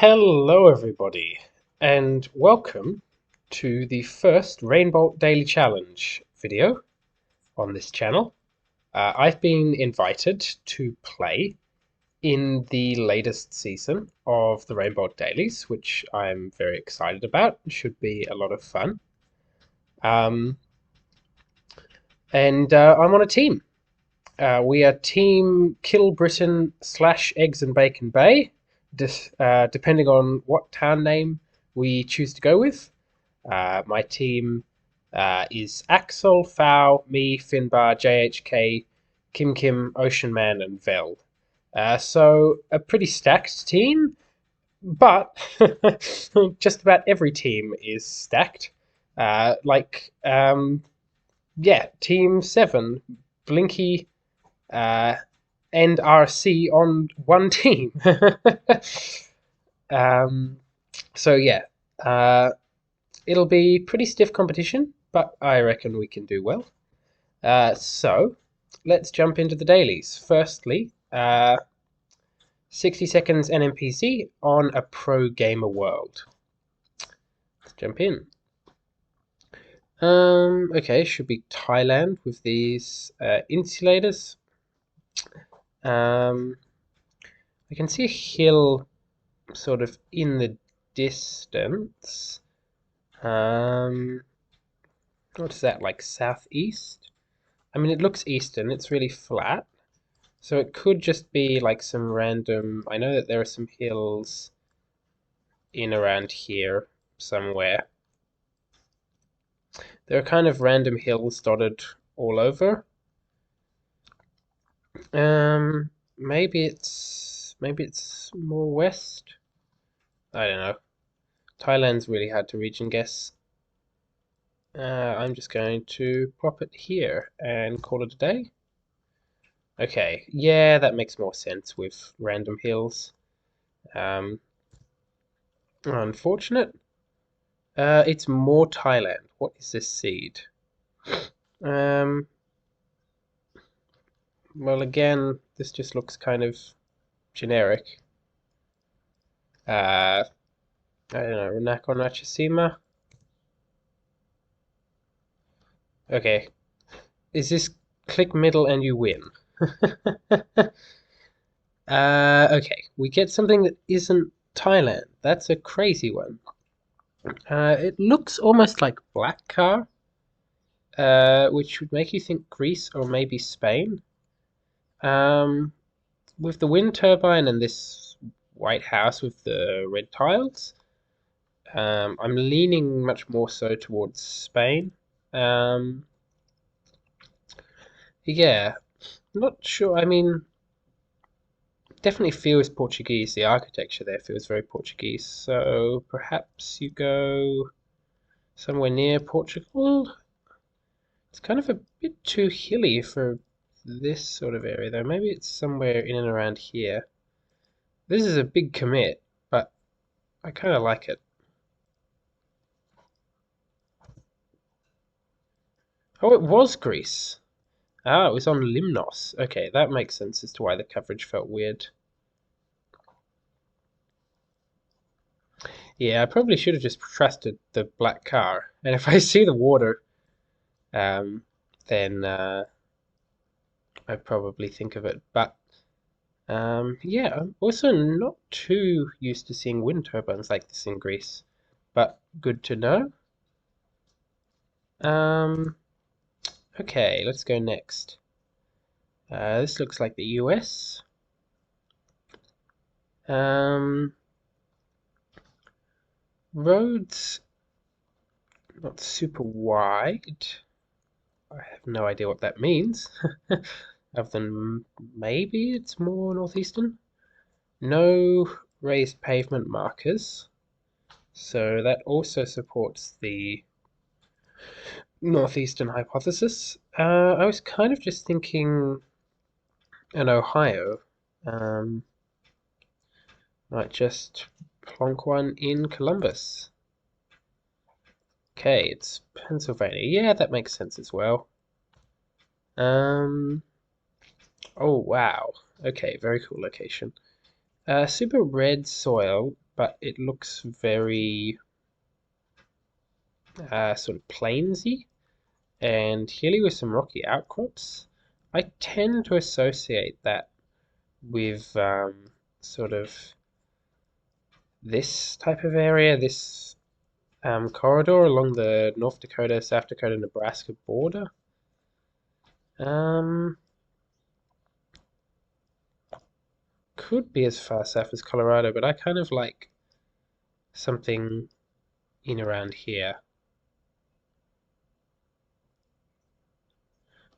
Hello, everybody, and welcome to the first Rainbolt Daily Challenge video on this channel. I've been invited to play in the latest season of the Rainbolt Dailies, which I'm very excited about. It should be a lot of fun. Um, and I'm on a team. We are Team Kill Britain / Eggs and Bacon Bay, depending on what town name we choose to go with. My team is Axel, Fao, me, Finbar, JHK, Kim Kim, Ocean Man, and Vel. So a pretty stacked team, but just about every team is stacked. Yeah, Team 7, Blinky, uh, and RC on one team. um, so yeah, it'll be pretty stiff competition, but I reckon we can do well. So let's jump into the dailies. Firstly, 60 seconds NMPC on a pro gamer world. Let's jump in. Okay, should be Thailand with these insulators. I can see a hill sort of in the distance. What's that, like southeast? I mean, it looks eastern, it's really flat. So it could just be like some random. I know that there are some hills in around here somewhere. There are kind of random hills dotted all over. Maybe it's more west. I don't know. Thailand's really hard to reach and guess. I'm just going to plop it here and call it a day. Okay, yeah, that makes more sense with random hills. Unfortunate. It's more Thailand. What is this seed? Um, well, again, this just looks kind of generic. I don't know, Renako Nachishima. Okay, is this click middle and you win? Okay, we get something that isn't Thailand. That's a crazy one. It looks almost like black car, which would make you think Greece or maybe Spain. Um, with the wind turbine and this white house with the red tiles, I'm leaning much more so towards Spain. Um, yeah, not sure. I mean, definitely feels Portuguese. The architecture there feels very Portuguese. So perhaps you go somewhere near Portugal. It's kind of a bit too hilly for this sort of area, though. Maybe it's somewhere in and around here. This is a big commit, but I kind of like it. Oh, it was Greece. Ah, it was on Limnos. Okay, that makes sense as to why the coverage felt weird. Yeah, I probably should have just trusted the black car. And if I see the water, um, then I probably think of it. But yeah, I'm also not too used to seeing wind turbines like this in Greece, but good to know. Um, okay, let's go next. This looks like the US. Um, roads not super wide. I have no idea what that means. Other than maybe it's more northeastern. No raised pavement markers. So that also supports the northeastern hypothesis. I was kind of just thinking in Ohio. Um, might just plonk one in Columbus. Okay, it's Pennsylvania. Yeah, that makes sense as well. Um, oh wow. Okay, very cool location. Super red soil, but it looks very sort of plainsy and hilly with some rocky outcrops. I tend to associate that with sort of this type of area, this corridor along the North Dakota, South Dakota, Nebraska border. Could be as far south as Colorado, but I kind of like something in around here.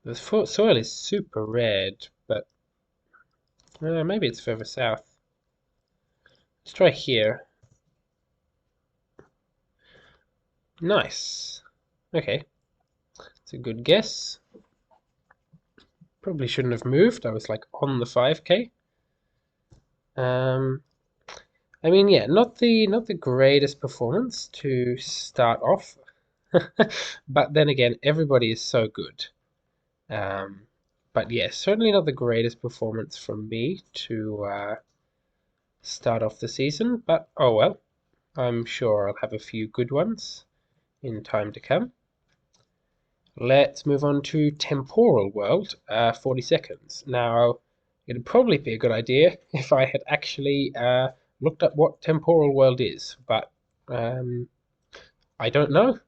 The soil is super red, but maybe it's further south. Let's try here. Nice. Okay. It's a good guess. Probably shouldn't have moved. I was like on the 5K. I mean, yeah, not the greatest performance to start off, but then again, everybody is so good. But yeah, certainly not the greatest performance from me to start off the season. But oh well, I'm sure I'll have a few good ones in time to come. Let's move on to Temporal World, 40 seconds. Now, it'd probably be a good idea if I had actually looked up what Temporal World is, but I don't know.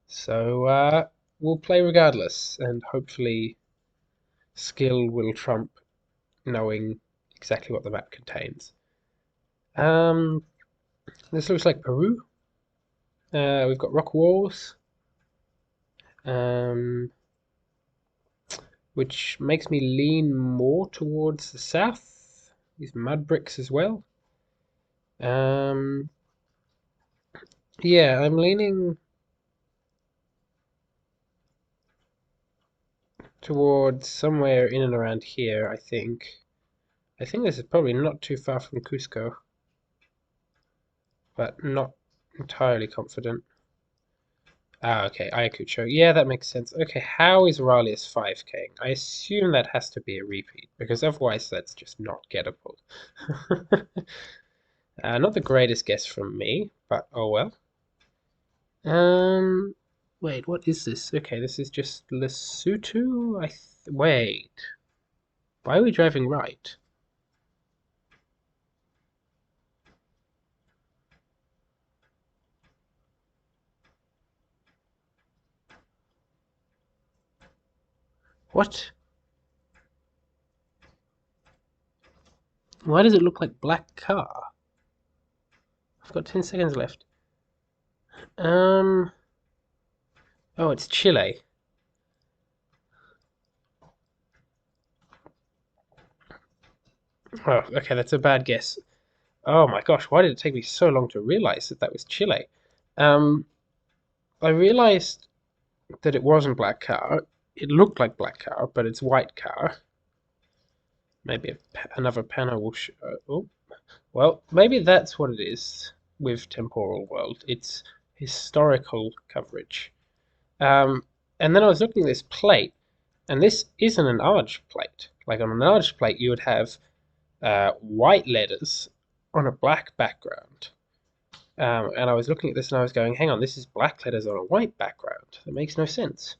So we'll play regardless, and hopefully skill will trump knowing exactly what the map contains. This looks like Peru. We've got rock walls, which makes me lean more towards the south. These mud bricks as well. Yeah, I'm leaning towards somewhere in and around here, I think. I think this is probably not too far from Cusco, but not entirely confident. Ah, okay, Ayacucho. Yeah, that makes sense. Okay, how is Raleigh 5K? I assume that has to be a repeat, because otherwise that's just not gettable. Not the greatest guess from me, but oh well. Wait, what is this? Okay, this is just Lesotho? Wait. Why are we driving right? What? Why does it look like black car? I've got 10 seconds left. Oh, it's Chile. Oh, okay, that's a bad guess. Oh my gosh, why did it take me so long to realize that that was Chile? Um, I realized that it wasn't black car. It looked like black car, but it's white car. Maybe another panel will show. Oh, well, maybe that's what it is with Temporal World. It's historical coverage. And then I was looking at this plate, and this isn't an enlarged plate. Like on an enlarged plate, you would have white letters on a black background. And I was looking at this and I was going, hang on, this is black letters on a white background. That makes no sense.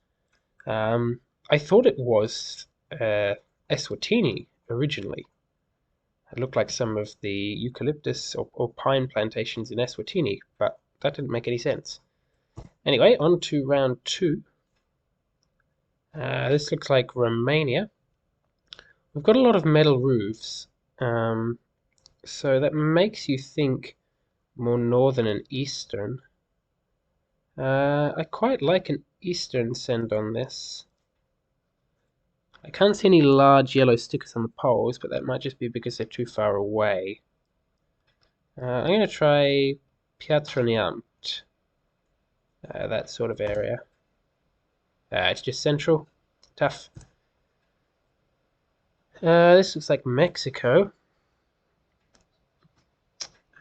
I thought it was Eswatini originally. It looked like some of the eucalyptus or pine plantations in Eswatini, but that didn't make any sense. Anyway, on to round two. This looks like Romania. We've got a lot of metal roofs, so that makes you think more northern and eastern. I quite like an eastern send on this. I can't see any large yellow stickers on the poles, but that might just be because they're too far away. I'm going to try Pietroniamt, that sort of area. It's just central. Tough. This looks like Mexico.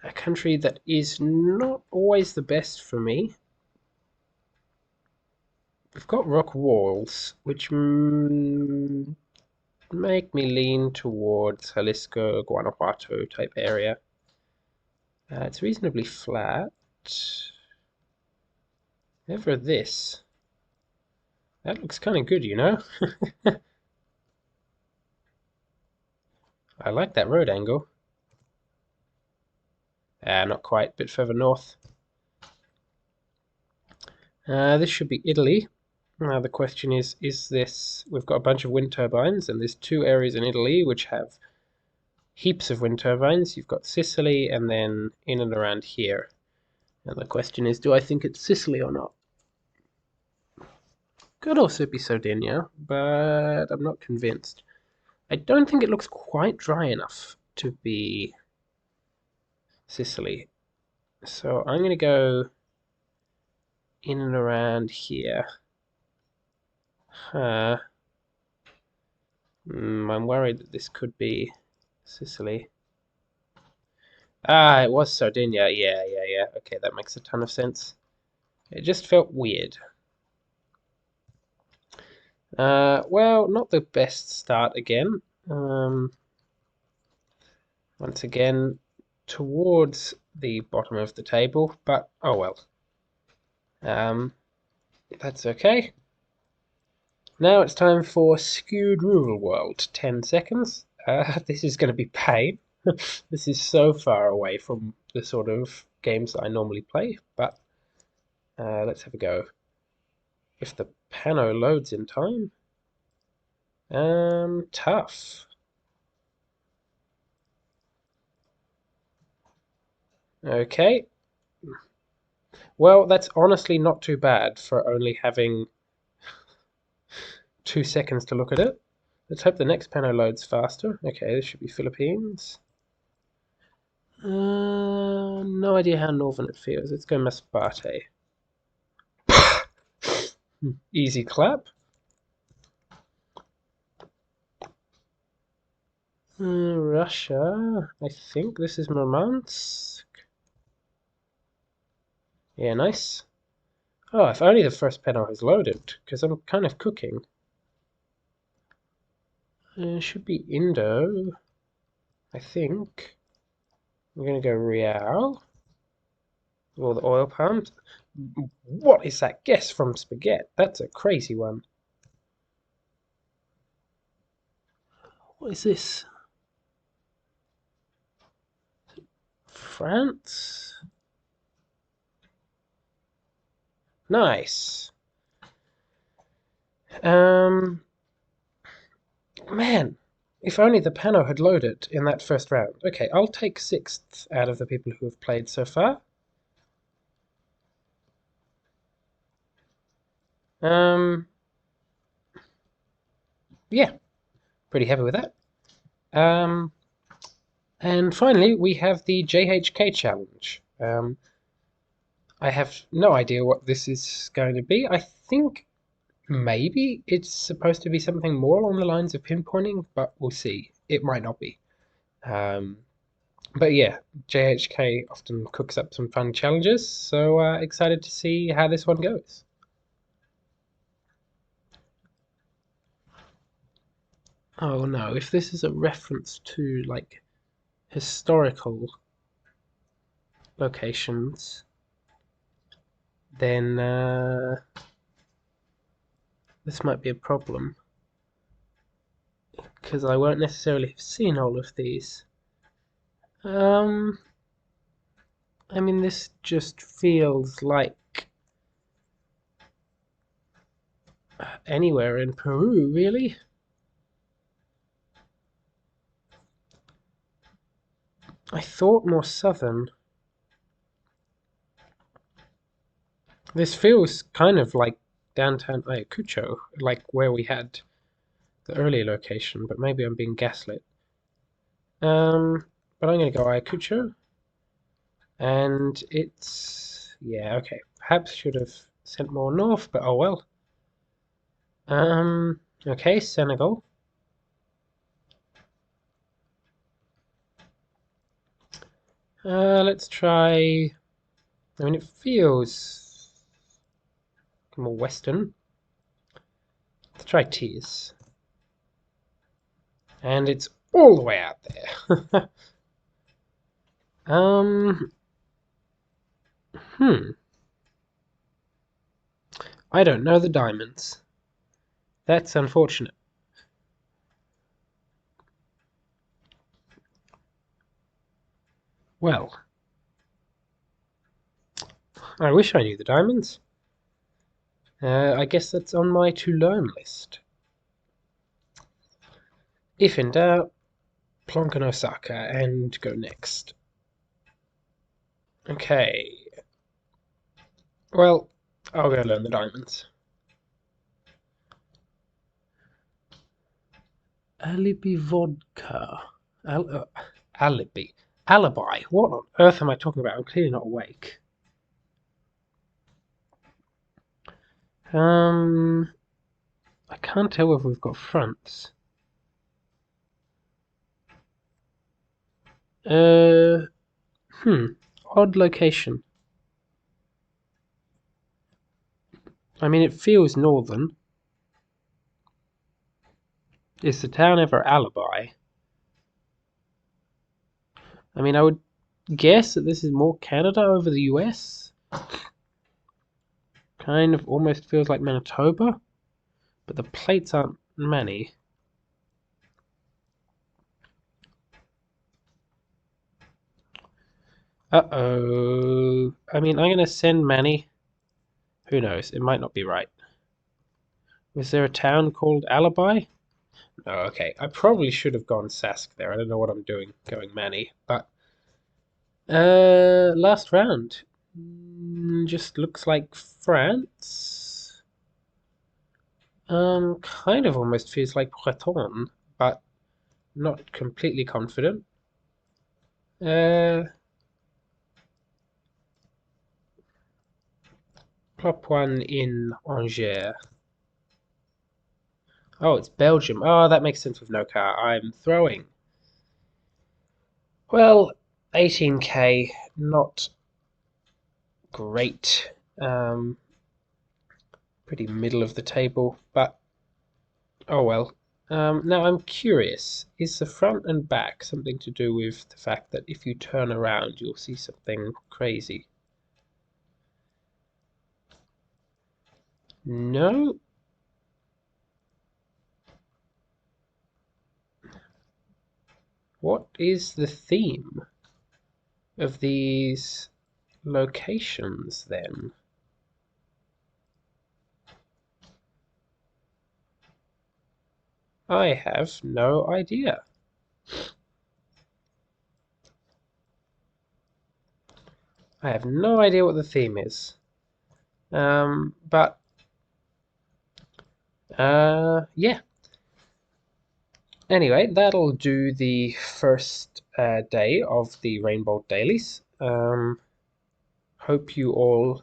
A country that is not always the best for me. We've got rock walls, which make me lean towards Jalisco, Guanajuato type area. It's reasonably flat. Never this. That looks kind of good, you know? I like that road angle. Not quite, bit further north. This should be Italy. Now the question is this... We've got a bunch of wind turbines, and there's two areas in Italy which have heaps of wind turbines. You've got Sicily, and then in and around here. And the question is, do I think it's Sicily or not? Could also be Sardinia, but I'm not convinced. I don't think it looks quite dry enough to be Sicily. So I'm going to go in and around here. I'm worried that this could be Sicily. Ah, it was Sardinia. Yeah. Okay, that makes a ton of sense. It just felt weird. Well, not the best start again. Once again, towards the bottom of the table, but oh well. That's okay. Now it's time for Skewed Rural World. 10 seconds. This is going to be pain. This is so far away from the sort of games that I normally play, but let's have a go. If the pano loads in time. Tough. Okay. Well, that's honestly not too bad for only having 2 seconds to look at it. Let's hope the next pano loads faster. Okay, this should be Philippines. No idea how northern it feels. Let's go Masbate. Easy clap. Russia. I think this is Murmansk. Yeah, nice. Oh, if only the first panel has loaded, because I'm kind of cooking. It should be Indo, I think. I'm going to go Real. All the oil palms. What is that guess from Spaghetti? That's a crazy one. What is this? France? Nice. Man, if only the pano had loaded in that first round. Okay, I'll take 6th out of the people who have played so far. Yeah, pretty happy with that. And finally, we have the JHK challenge. I have no idea what this is going to be. I think maybe it's supposed to be something more along the lines of pinpointing, but we'll see. It might not be. But yeah, JHK often cooks up some fun challenges, so excited to see how this one goes. Oh no, if this is a reference to like historical locations, then this might be a problem, because I won't necessarily have seen all of these. I mean, this just feels like anywhere in Peru, really. I thought more southern. This feels kind of like downtown Ayacucho, like where we had the earlier location, but maybe I'm being gaslit. But I'm going to go Ayacucho. And it's... yeah, okay. Perhaps should have sent more north, but oh well. Okay, Senegal. Let's try... I mean, it feels more western. Let's try Tears. And it's all the way out there. Um, hmm. I don't know the diamonds. That's unfortunate. Well, I wish I knew the diamonds. I guess that's on my to learn list. If in doubt, plonk an Osaka and go next. Okay. Well, I'll go learn the diamonds. Alibi vodka. Alibi. Alibi. What on earth am I talking about? I'm clearly not awake. I can't tell if we've got fronts. Uh, Odd location. I mean, it feels northern. Is the town ever Alibi? I mean, I would guess that this is more Canada over the US. Kind of almost feels like Manitoba, but the plates aren't many. Uh-oh. I mean, I'm going to send Manny. Who knows? It might not be right. Was there a town called Alibi? Oh, okay. I probably should have gone Sask there. I don't know what I'm doing going Manny, but last round. Just looks like France. Kind of almost feels like Breton, but not completely confident. Plop one in Angers. Oh, it's Belgium. Oh, that makes sense with no car. I'm throwing. Well, 18k, not great. Pretty middle of the table, but oh well. Now I'm curious, is the front and back something to do with the fact that if you turn around you'll see something crazy? No? What is the theme of these locations then? I have no idea. I have no idea what the theme is. But yeah. Anyway, that'll do the first day of the Rainbolt Dailies. Hope you all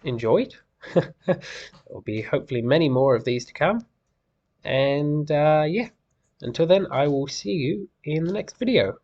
enjoyed. There'll be hopefully many more of these to come. And yeah, until then, I will see you in the next video.